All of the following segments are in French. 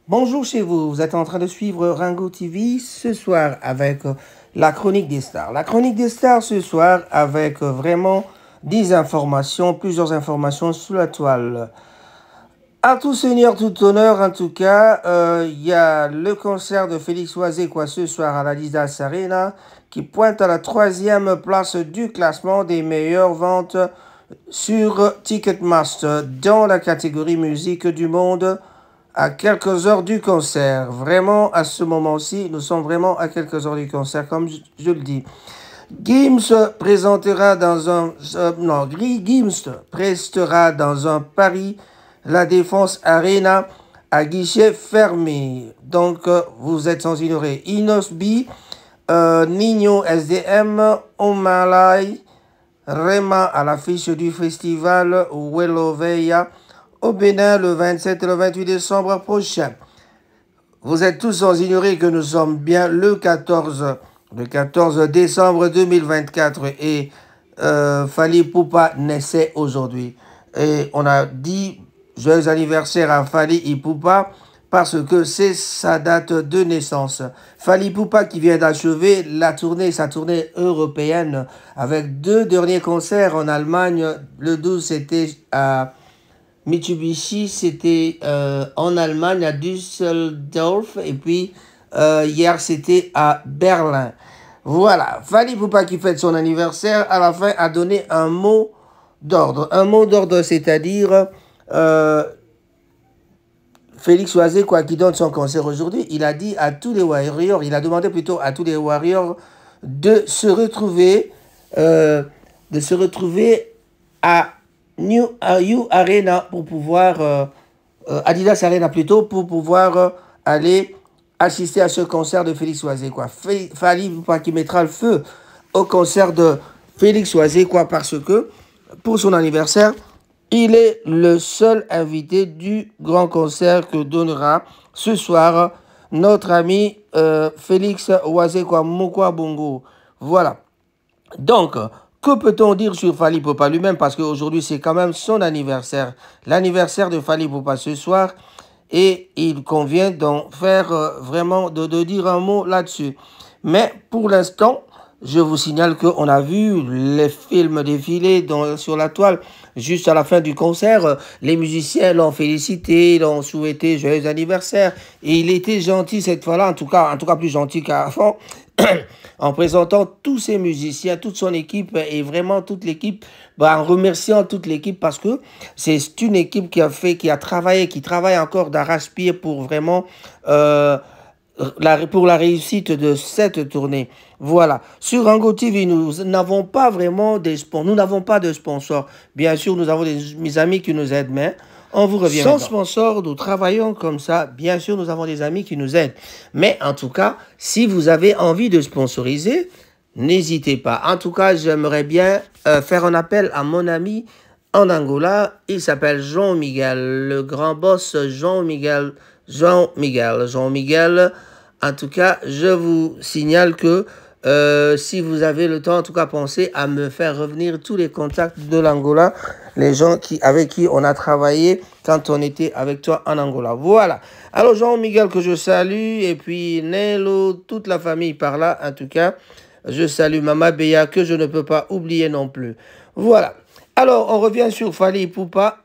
Bonjour chez vous, vous êtes en train de suivre Ringo TV ce soir avec la chronique des stars. La chronique des stars ce soir avec vraiment des informations, plusieurs informations sur la toile. À tout seigneur, tout honneur, en tout cas, il y a le concert de Félix Oisé quoi ce soir à la Lidas Arena qui pointe à la troisième place du classement des meilleures ventes sur Ticketmaster dans la catégorie musique du monde à quelques heures du concert. Vraiment, à ce moment-ci, nous sommes vraiment à quelques heures du concert, comme je le dis. Gims présentera dans un... non, Gims prestera dans un Paris la Défense Arena à guichet fermé. Donc, vous êtes sans ignorer. Inosbi, Nino SDM, Omalai, Rema à l'affiche du festival Welloveya au Bénin le 27 et le 28 décembre prochain. Vous êtes tous sans ignorer que nous sommes bien le 14 décembre 2024 et Fally Ipupa naissait aujourd'hui. Et on a dit joyeux anniversaire à Fally Ipupa parce que c'est sa date de naissance. Fally Ipupa qui vient d'achever sa tournée européenne avec 2 derniers concerts en Allemagne. Le 12 c'était à Mitsubishi, c'était en Allemagne, à Düsseldorf, et puis hier, c'était à Berlin. Voilà, Fally Ipupa qui fête son anniversaire, à la fin, a donné un mot d'ordre. Un mot d'ordre, c'est-à-dire Félix Oisé, quoi, qui donne son concert aujourd'hui, il a dit à tous les Warriors, il a demandé plutôt à tous les Warriors de se retrouver à New Arena pour pouvoir, Adidas Arena plutôt, pour pouvoir aller assister à ce concert de Félix Oisé, quoi. Fally Ipupa qui mettra le feu au concert de Félix Oisé, quoi, parce que pour son anniversaire, il est le seul invité du grand concert que donnera ce soir notre ami Félix Oisé, quoi, Mokwa Bongo. Voilà. Donc, que peut-on dire sur Fally Ipupa lui-même? Parce qu'aujourd'hui, c'est quand même son anniversaire. L'anniversaire de Fally Ipupa ce soir. Et il convient d'en faire vraiment, de dire un mot là-dessus. Mais pour l'instant, je vous signale qu'on a vu les films défiler sur la toile juste à la fin du concert. Les musiciens l'ont félicité, l'ont souhaité joyeux anniversaire. Et il était gentil cette fois-là, en tout cas plus gentil qu'avant. En présentant tous ses musiciens, toute son équipe et vraiment toute l'équipe, en remerciant toute l'équipe parce que c'est une équipe qui a travaillé, qui travaille encore d'arrache-pied pour vraiment pour la réussite de cette tournée. Voilà. Sur Rango TV, nous n'avons pas vraiment nous n'avons pas de sponsors. Bien sûr, nous avons mes amis qui nous aident, mais on vous revient. Sans sponsor, nous travaillons comme ça. Bien sûr, nous avons des amis qui nous aident. Mais en tout cas, si vous avez envie de sponsoriser, n'hésitez pas. En tout cas, j'aimerais bien faire un appel à mon ami en Angola. Il s'appelle Jean-Miguel, le grand boss Jean-Miguel. En tout cas, je vous signale que si vous avez le temps, en tout cas, pensez à me faire revenir tous les contacts de l'Angola, les gens avec qui on a travaillé quand on était avec toi en Angola. Voilà. Alors, Jean-Miguel, que je salue, et puis Nello, toute la famille par là, en tout cas. Je salue Mama Béa, que je ne peux pas oublier non plus. Voilà. Alors, on revient sur Fally Ipupa.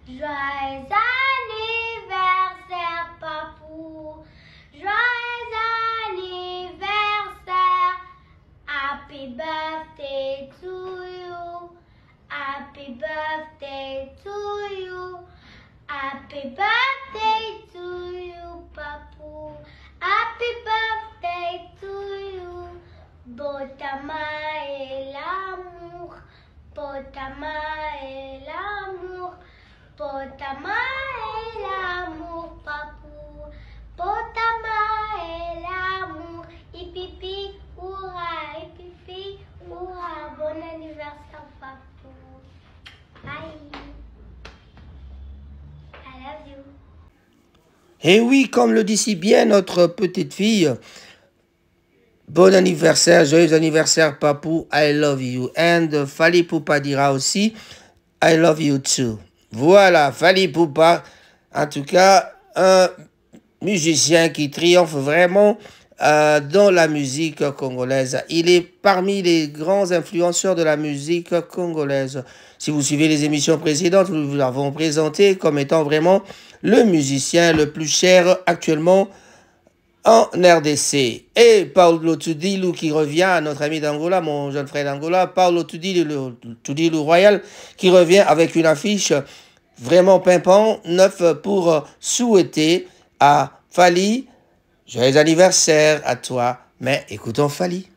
Joyeux anniversaire, papou. Joyeux anniversaire. Happy birthday to you. Happy birthday to you. Happy birthday to you, papou. Happy birthday to you. Botama et l'amour. Botama et l'amour. Potama et l'amour, papou. Potama et l'amour. Hipipi, hurrah, hipipi, hurrah. Bon anniversaire, papou. Bye. I love you. Et oui, comme le dit si bien notre petite fille, Bon anniversaire, joyeux anniversaire, Papou. I love you. And Fally Poupa dira aussi, I love you too. Voilà, Fally Poupa. En tout cas, un musicien qui triomphe vraiment dans la musique congolaise. Il est parmi les grands influenceurs de la musique congolaise. Si vous suivez les émissions précédentes, nous vous l'avons présenté comme étant vraiment le musicien le plus cher actuellement en RDC. Et Paulo Tudilou qui revient, notre ami d'Angola, mon jeune frère d'Angola, Paulo Tudilou Royal, qui revient avec une affiche vraiment pimpant, neuf pour souhaiter à Fally joyeux anniversaire à toi. Mais écoutons Fally.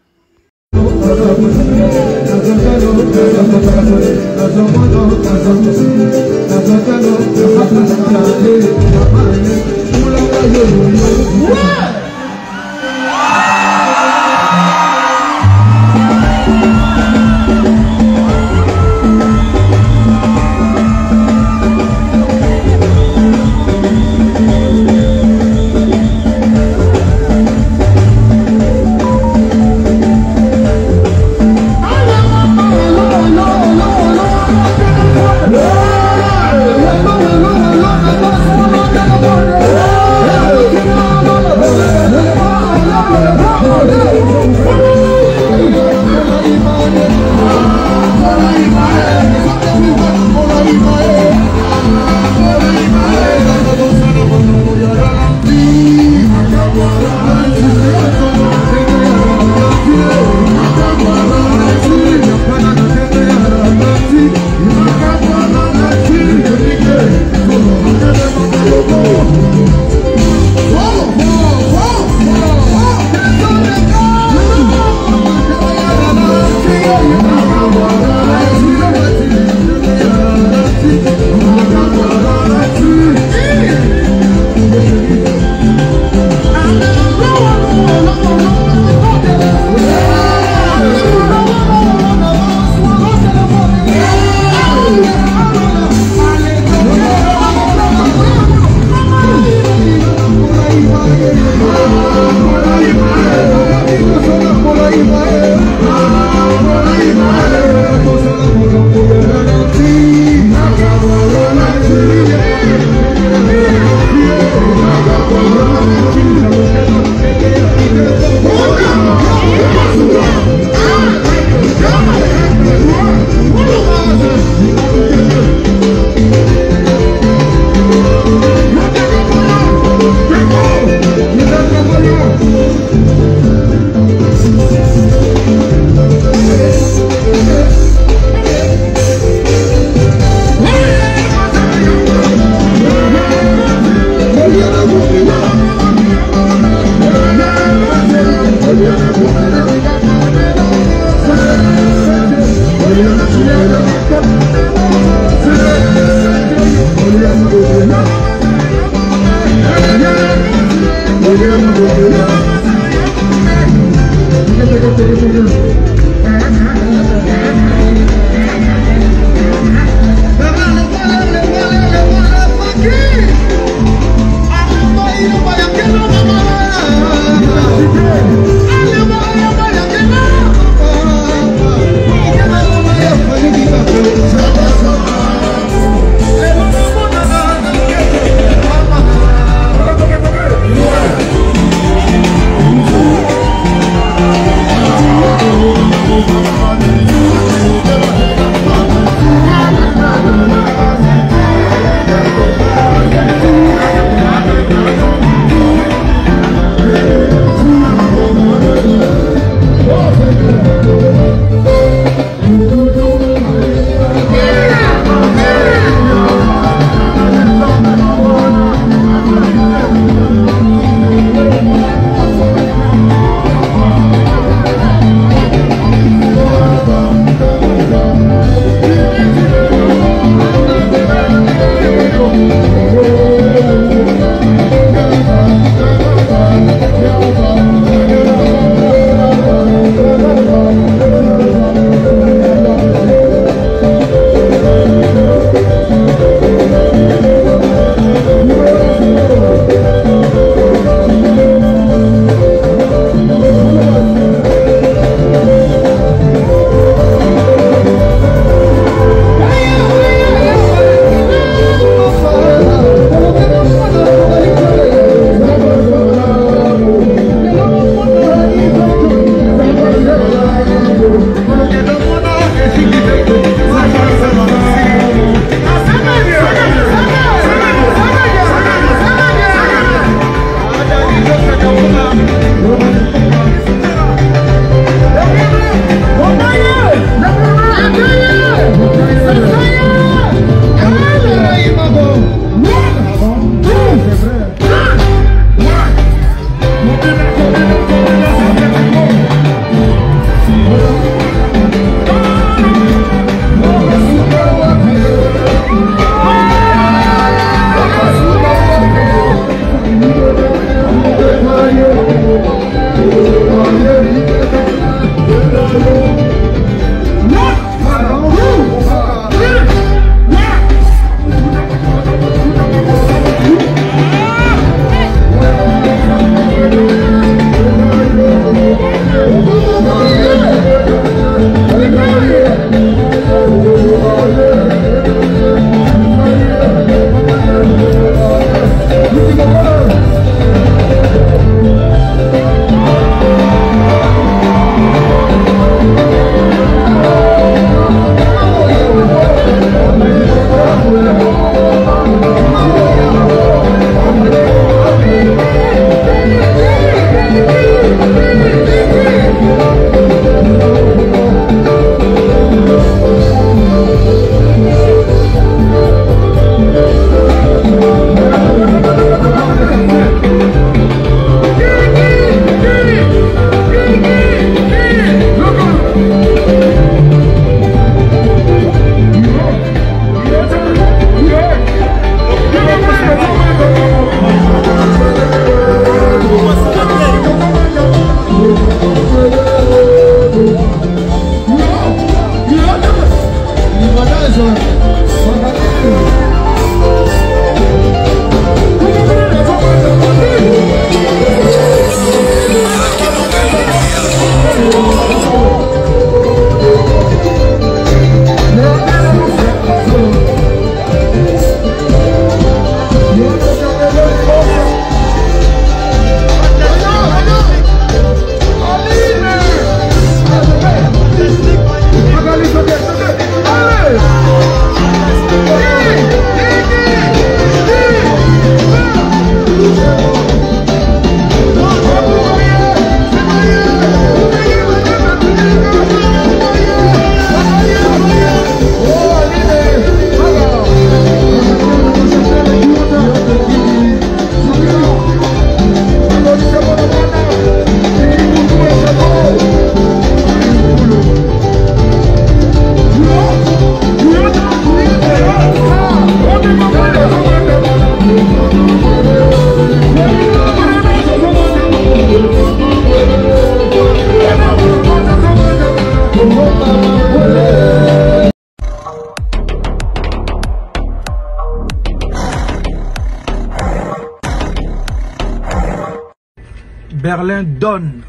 Berlin donne.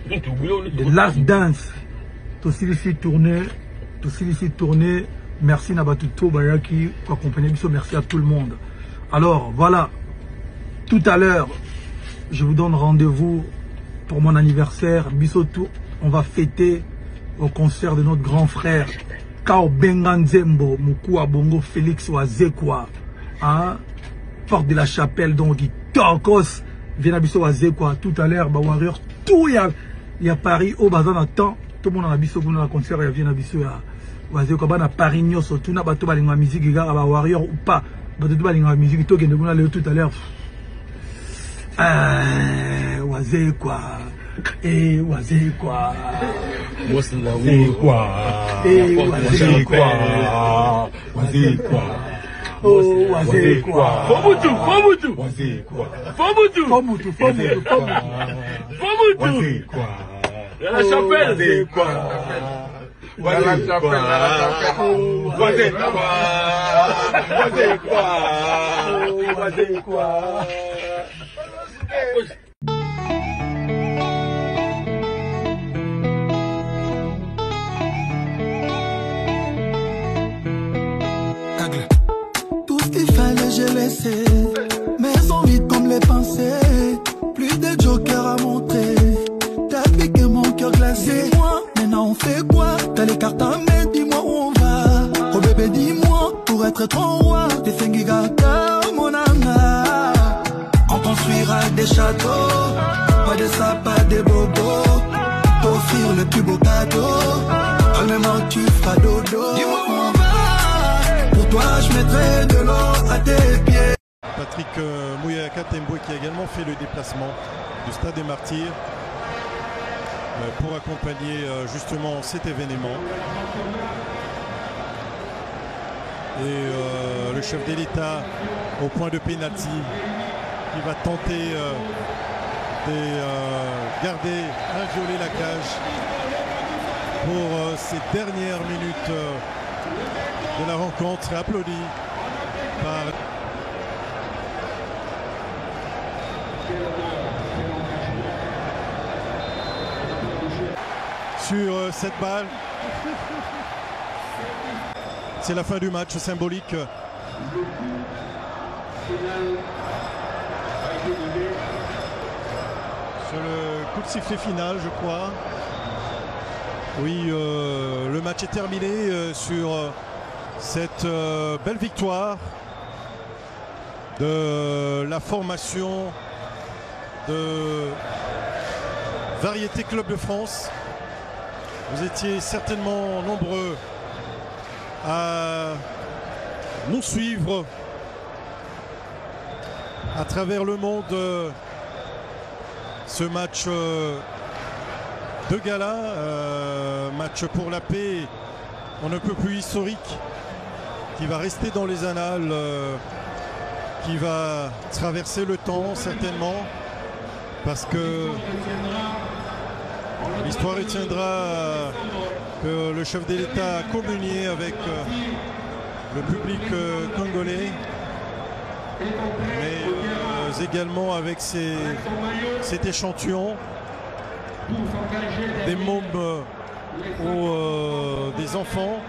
The Last Dance. Tout ici tourné. Merci Nabatuto Bayaki pour accompagner Bisso. Merci à tout le monde. Alors voilà. Tout à l'heure, je vous donne rendez-vous pour mon anniversaire. Bisso, on va fêter au concert de notre grand frère Kao Benganzembo, Mukua Bongo Félix Wazekwa. Hein? Porte de la Chapelle, donc il Torkos, Vienabiso Wazekwa. Tout à l'heure, Warrior, tout il y a Paris, au bazar attend. Tout le monde a biso pour le concert, il y a Vienabiso Wazekwa. Bah, na Paris, Nyoso, tout n'a pas tout balinga musique, il y a Warrior ou pas. Bah, tout balinga musique, tout le monde tout à l'heure. Wazekwa. Wazekwa. Wazekwa. Wazekwa. Oh, Wazekwa. Fomutu. Wazekwa. La chapelle. Wazekwa. Tout ce qu'il fallait, j'ai laissé. Mais sont vides comme les pensées. Plus de joker à montrer. T'as piqué mon cœur glacé. Dis-moi, maintenant on fait quoi? T'as les cartes en main, dis-moi où on va. Oh bébé, dis-moi, pour être ton roi. T'es Fengigata, mon âme. On construira des châteaux. Pas de ça, pas de bobos. T'offrir le plus beau cadeau. En même temps, tu feras dodo. Dis-moi où on va. Pour toi, je mettrai de l'or à tes pieds. Patrick Mouyaka Temboué qui a également fait le déplacement du Stade des Martyrs pour accompagner justement cet événement. Et le chef de l'État au point de pénalty qui va tenter de garder inviolée la cage pour ces dernières minutes de la rencontre, applaudi par sur cette balle. C'est la fin du match symbolique. Sur le coup de sifflet final, je crois. Oui, le match est terminé sur cette belle victoire de la formation de Variété Club de France. Vous étiez certainement nombreux à nous suivre à travers le monde. Ce match de gala, match pour la paix, on ne peut plus historique, qui va rester dans les annales, qui va traverser le temps certainement, parce que l'histoire retiendra que le chef de l'État a communié avec le public congolais, mais également avec cet échantillon des mômes ou des enfants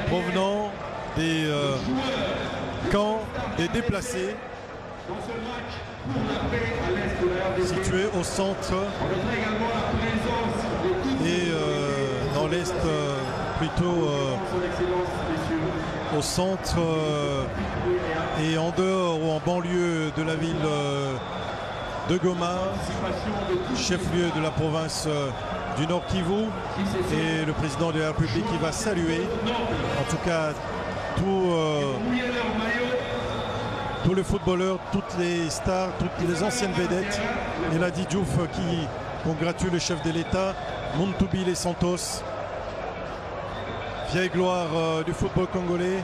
provenant des camps des déplacés situés au centre et dans l'est plutôt au centre et en dehors ou en banlieue de la ville de Goma, chef-lieu de la province du Nord Kivu, et le président de la République qui va saluer en tout cas tous les footballeurs, toutes les stars, toutes les anciennes vedettes. Et Ladi Diouf qui congratule le chef de l'État, Muntubile Santos, vieille gloire du football congolais,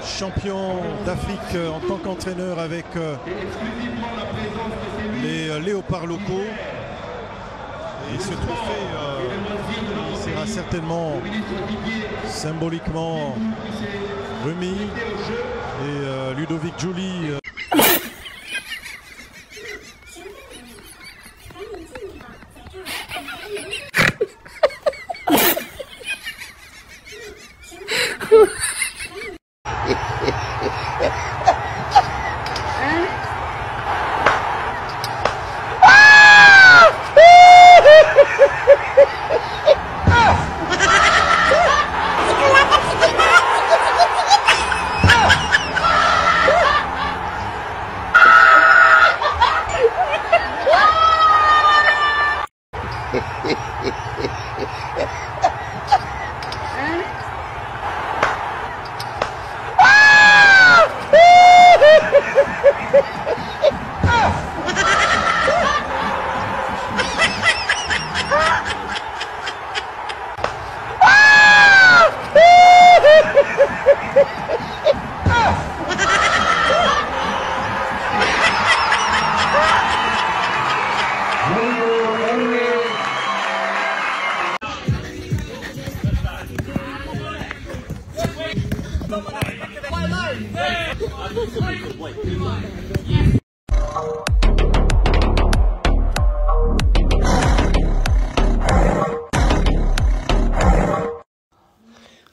champion d'Afrique en tant qu'entraîneur avec les léopards locaux. Et ce trophée sera certainement symboliquement remis. Et Ludovic Julie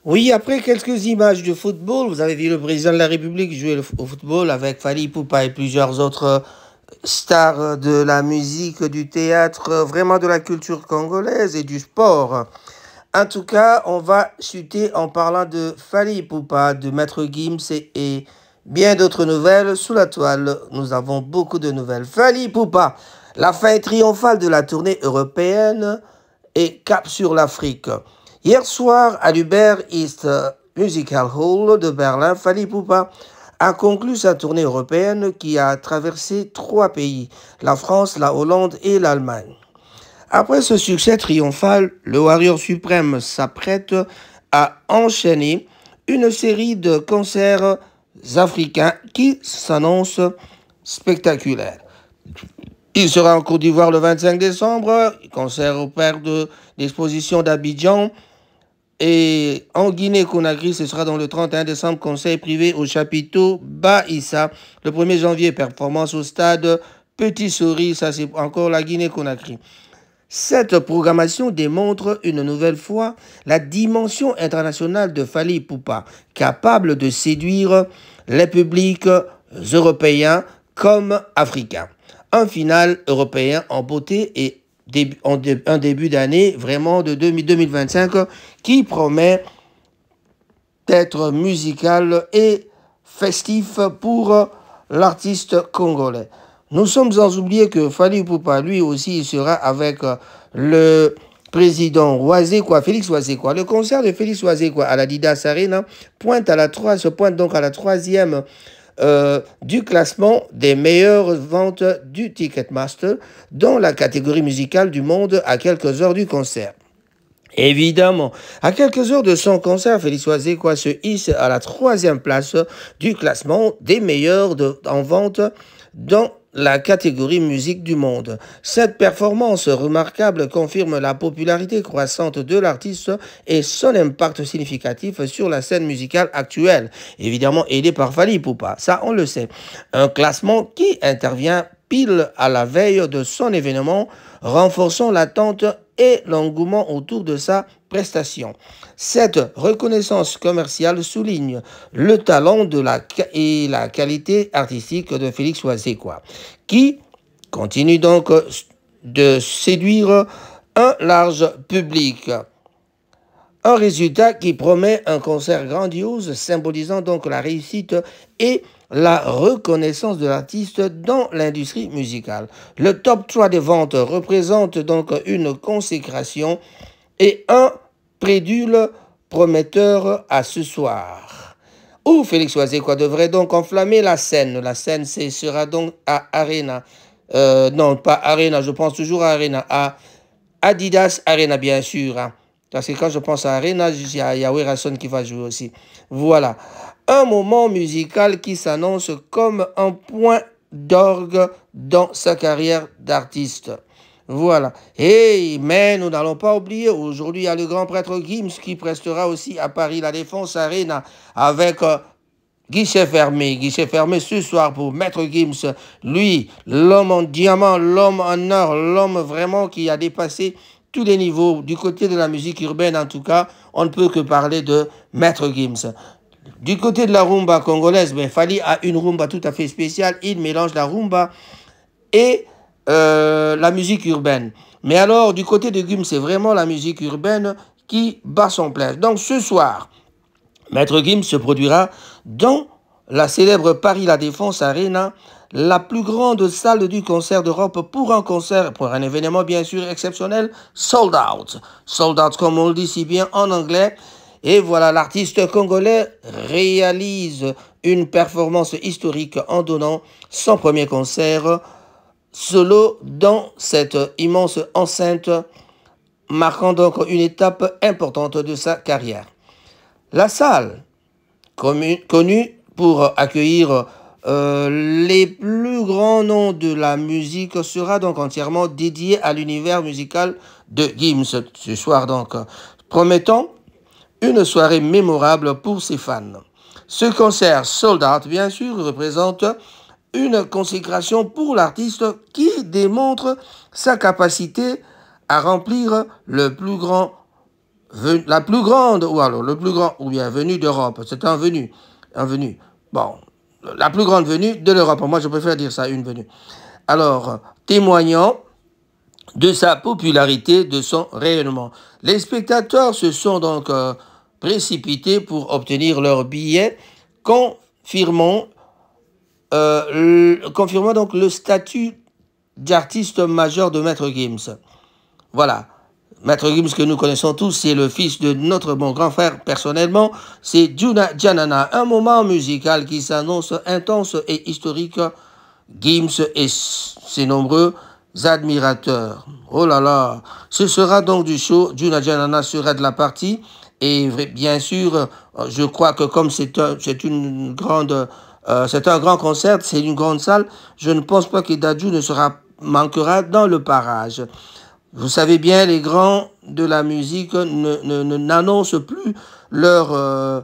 Oui, après quelques images de football, vous avez vu le président de la République jouer au football avec Fally Ipupa et plusieurs autres stars de la musique, du théâtre, vraiment de la culture congolaise et du sport. En tout cas, on va chuter en parlant de Fally Ipupa, de Maître Gims et bien d'autres nouvelles sous la toile. Nous avons beaucoup de nouvelles. Fally Ipupa, la fin triomphale de la tournée européenne et cap sur l'Afrique. Hier soir, à l'Hubert East Musical Hall de Berlin, Fally Ipupa a conclu sa tournée européenne qui a traversé 3 pays, la France, la Hollande et l'Allemagne. Après ce succès triomphal, le Warrior suprême s'apprête à enchaîner une série de concerts africains qui s'annoncent spectaculaires. Il sera en Côte d'Ivoire le 25 décembre, concert au parc d'exposition d'Abidjan. Et en Guinée-Conakry, ce sera dans le 31 décembre, conseil privé au chapiteau Baïssa. Le 1er janvier, performance au stade Petit Souris, ça c'est encore la Guinée-Conakry. Cette programmation démontre une nouvelle fois la dimension internationale de Fally Ipupa, capable de séduire les publics européens comme africains. Un final européen en beauté et un début d'année vraiment de 2025 qui promet d'être musical et festif pour l'artiste congolais. Nous sommes sans oublier que Fally Ipupa, lui aussi, sera avec le président Ouazekwa, Félix Ouazekwa. Le concert de Félix Ouazekwa à la Didas Arena se pointe donc à la 3e du classement des meilleures ventes du Ticketmaster dans la catégorie musicale du monde à quelques heures du concert. Évidemment, à quelques heures de son concert, Félix Ouazekwa se hisse à la 3e place du classement des meilleurs en vente dans la catégorie musique du monde. Cette performance remarquable confirme la popularité croissante de l'artiste et son impact significatif sur la scène musicale actuelle. Évidemment aidé par Fally Ipupa, ça on le sait. Un classement qui intervient pile à la veille de son événement, renforçant l'attente et l'engouement autour de sa prestation. Cette reconnaissance commerciale souligne le talent et la qualité artistique de Félix Ouazekwa, qui continue donc de séduire un large public. Un résultat qui promet un concert grandiose, symbolisant donc la réussite et la reconnaissance de l'artiste dans l'industrie musicale. Le top 3 des ventes représente donc une consécration et un prélude prometteur à ce soir, où Félix Ouazekwa devrait donc enflammer la scène. La scène sera donc à Arena. Non, pas Arena, je pense toujours à Arena. À Adidas Arena, bien sûr. Hein. Parce que quand je pense à Arena, il y a Yahweh Rasson qui va jouer aussi. Voilà. Un moment musical qui s'annonce comme un point d'orgue dans sa carrière d'artiste. Voilà. Mais nous n'allons pas oublier, aujourd'hui, il y a le grand prêtre Gims qui prestera aussi à Paris la Défense Arena avec guichet fermé ce soir pour Maître Gims. Lui, l'homme en diamant, l'homme en or, l'homme vraiment qui a dépassé tous les niveaux. Du côté de la musique urbaine, en tout cas, on ne peut que parler de Maître Gims. Du côté de la rumba congolaise, Fally a une rumba tout à fait spéciale. Il mélange la rumba et la musique urbaine. Mais alors, du côté de Gims, c'est vraiment la musique urbaine qui bat son plein. Donc ce soir, Maître Gims se produira dans la célèbre Paris La Défense Arena, la plus grande salle du concert d'Europe pour un événement bien sûr exceptionnel, sold out. Sold out comme on le dit si bien en anglais. Et voilà, l'artiste congolais réalise une performance historique en donnant son premier concert solo dans cette immense enceinte, marquant donc une étape importante de sa carrière. La salle, connue pour accueillir les plus grands noms de la musique, sera donc entièrement dédiée à l'univers musical de Gims ce soir donc, promettant une soirée mémorable pour ses fans. Ce concert sold out, bien sûr, représente une consécration pour l'artiste qui démontre sa capacité à remplir la plus grande, ou alors le plus grand, ou bien venue d'Europe. C'est un venu. Bon, la plus grande venue de l'Europe. Moi, je préfère dire ça, une venue. Alors, témoignant de sa popularité, de son rayonnement. Les spectateurs se sont donc précipités pour obtenir leur billet, confirmant donc le statut d'artiste majeur de Maître Gims. Voilà. Maître Gims que nous connaissons tous, c'est le fils de notre bon grand frère personnellement, c'est Juna Janana, un moment musical qui s'annonce intense et historique. Gims et ses nombreux admirateurs. Oh là là, ce sera donc du show, Juna Janana sera de la partie, et bien sûr, je crois que comme c'est un grand concert, c'est une grande salle, je ne pense pas que Dadju manquera dans le parage. Vous savez bien, les grands de la musique n'annoncent plus leurs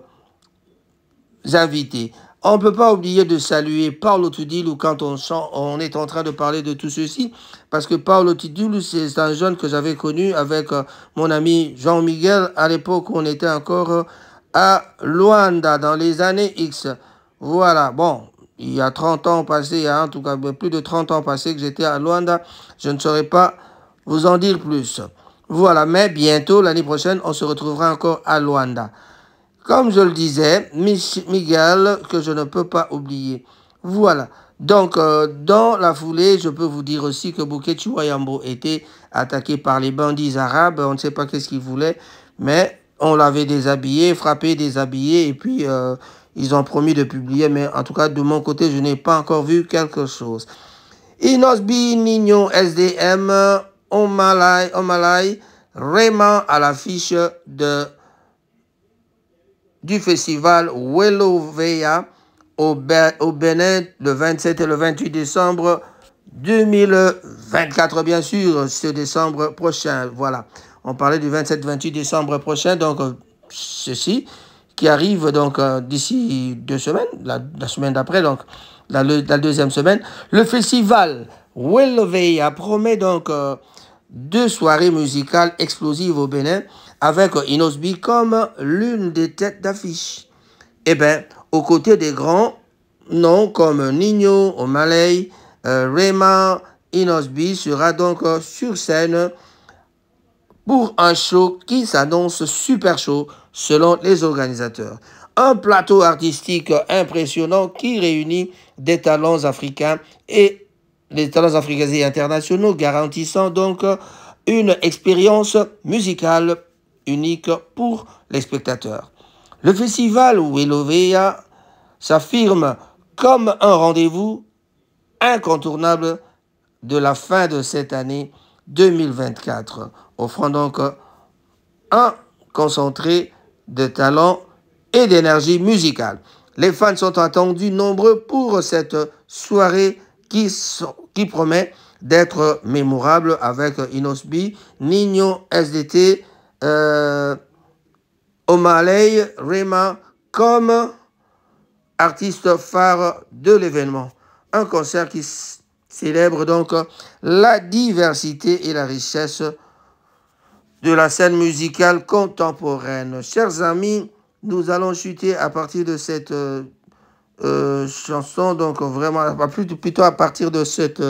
invités. On ne peut pas oublier de saluer Paolo Tudilou quand on est en train de parler de tout ceci, parce que Paolo Tudilou, c'est un jeune que j'avais connu avec mon ami Jean-Miguel à l'époque où on était encore à Luanda, dans les années X. Voilà, bon, il y a 30 ans passés, en tout cas plus de 30 ans passés que j'étais à Luanda, je ne saurais pas vous en dire plus. Voilà, mais bientôt, l'année prochaine, on se retrouvera encore à Luanda. Comme je le disais, Miguel, que je ne peux pas oublier. Voilà. Donc, dans la foulée, je peux vous dire aussi que Bouquet Chiwayambo était attaqué par les bandits arabes. On ne sait pas qu'est-ce qu'ils voulaient, mais on l'avait déshabillé, frappé, déshabillé, et puis ils ont promis de publier. Mais en tout cas, de mon côté, je n'ai pas encore vu quelque chose. Inosbi, Nino, SDM, Omalai, Raymond à l'affiche du festival Weloveya au Bénin le 27 et le 28 décembre 2024, bien sûr, ce décembre prochain. Voilà, on parlait du 27-28 décembre prochain, donc ceci qui arrive donc d'ici 2 semaines, la semaine d'après, donc la deuxième semaine. Le festival Weloveya promet donc 2 soirées musicales explosives au Bénin, avec Inosbi comme l'une des têtes d'affiche. Eh bien, aux côtés des grands noms comme Nino, Omalai, Rema, Inosbi sera donc sur scène pour un show qui s'annonce super chaud selon les organisateurs. Un plateau artistique impressionnant qui réunit des talents africains et internationaux, garantissant donc une expérience musicale unique pour les spectateurs. Le festival Weloveya s'affirme comme un rendez-vous incontournable de la fin de cette année 2024, offrant donc un concentré de talent et d'énergie musicale. Les fans sont attendus nombreux pour cette soirée qui promet d'être mémorable avec Inosbi, Nino, SDT, Omalai, Rema comme artistes phares de l'événement. Un concert qui célèbre donc la diversité et la richesse de la scène musicale contemporaine. Chers amis, nous allons chuter à partir de cette chanson, donc vraiment, plutôt à partir de cette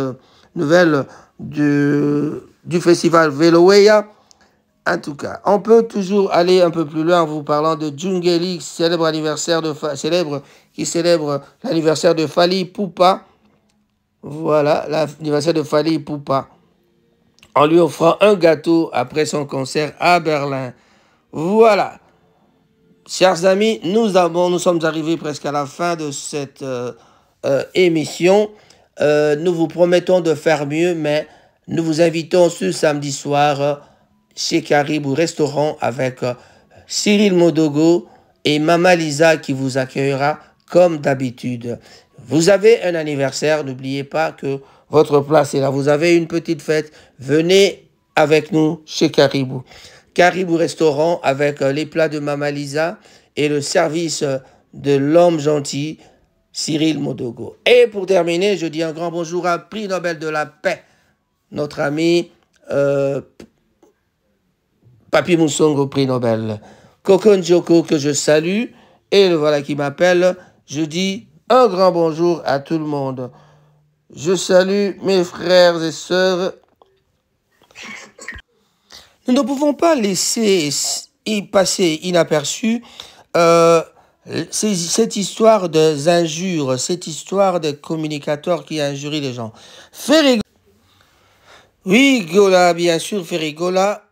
nouvelle du festival Weloveya. En tout cas, on peut toujours aller un peu plus loin en vous parlant de Djungeli, qui célèbre l'anniversaire de Fally Ipupa. Voilà, l'anniversaire de Fally Ipupa. En lui offrant un gâteau après son concert à Berlin. Voilà. Chers amis, nous sommes arrivés presque à la fin de cette émission. Nous vous promettons de faire mieux, mais nous vous invitons ce samedi soir chez Caribou Restaurant avec Cyril Modogo et Mama Lisa qui vous accueillera comme d'habitude. Vous avez un anniversaire, n'oubliez pas que votre place est là. Vous avez une petite fête, venez avec nous chez Caribou. Caribou Restaurant avec les plats de Mama Lisa et le service de l'homme gentil, Cyril Modogo. Et pour terminer, je dis un grand bonjour à prix Nobel de la paix, notre ami Papi Moussongo, prix Nobel. Kokon Joko, que je salue, et le voilà qui m'appelle. Je dis un grand bonjour à tout le monde. Je salue mes frères et sœurs. Nous ne pouvons pas laisser y passer inaperçu cette histoire des injures, cette histoire des communicateurs qui injurient les gens. Oui, Gola, bien sûr, Ferrigola,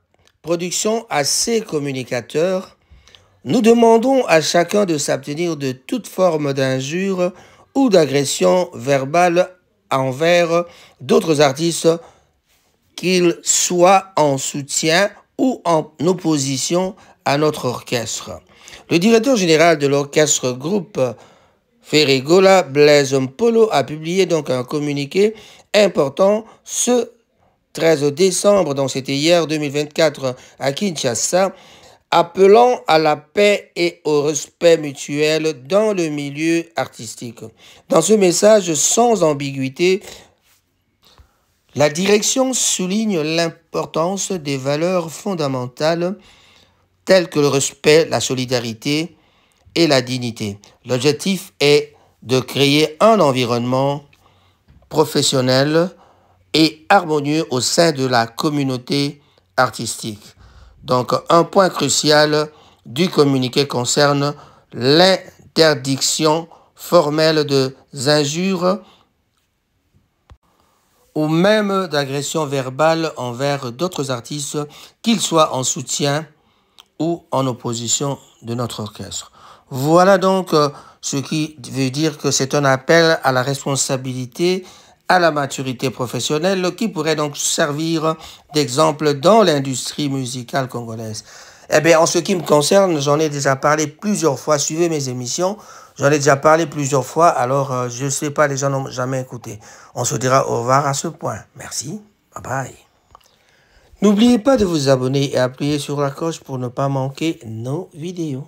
production à ces communicateurs. Nous demandons à chacun de s'abstenir de toute forme d'injure ou d'agression verbale envers d'autres artistes, qu'ils soient en soutien ou en opposition à notre orchestre. Le directeur général de l'orchestre groupe Ferrigola, Blaise Mpolo, a publié donc un communiqué important ce 13 décembre, donc c'était hier 2024 à Kinshasa, appelant à la paix et au respect mutuel dans le milieu artistique. Dans ce message sans ambiguïté, la direction souligne l'importance des valeurs fondamentales telles que le respect, la solidarité et la dignité. L'objectif est de créer un environnement professionnel et harmonieux au sein de la communauté artistique. Donc, un point crucial du communiqué concerne l'interdiction formelle des injures ou même d'agressions verbales envers d'autres artistes, qu'ils soient en soutien ou en opposition de notre orchestre. Voilà donc ce qui veut dire que c'est un appel à la responsabilité, à la maturité professionnelle qui pourrait donc servir d'exemple dans l'industrie musicale congolaise. Eh bien, en ce qui me concerne, j'en ai déjà parlé plusieurs fois. Suivez mes émissions. J'en ai déjà parlé plusieurs fois. Alors, je ne sais pas, les gens n'ont jamais écouté. On se dira au revoir à ce point. Merci. Bye bye. N'oubliez pas de vous abonner et appuyer sur la cloche pour ne pas manquer nos vidéos.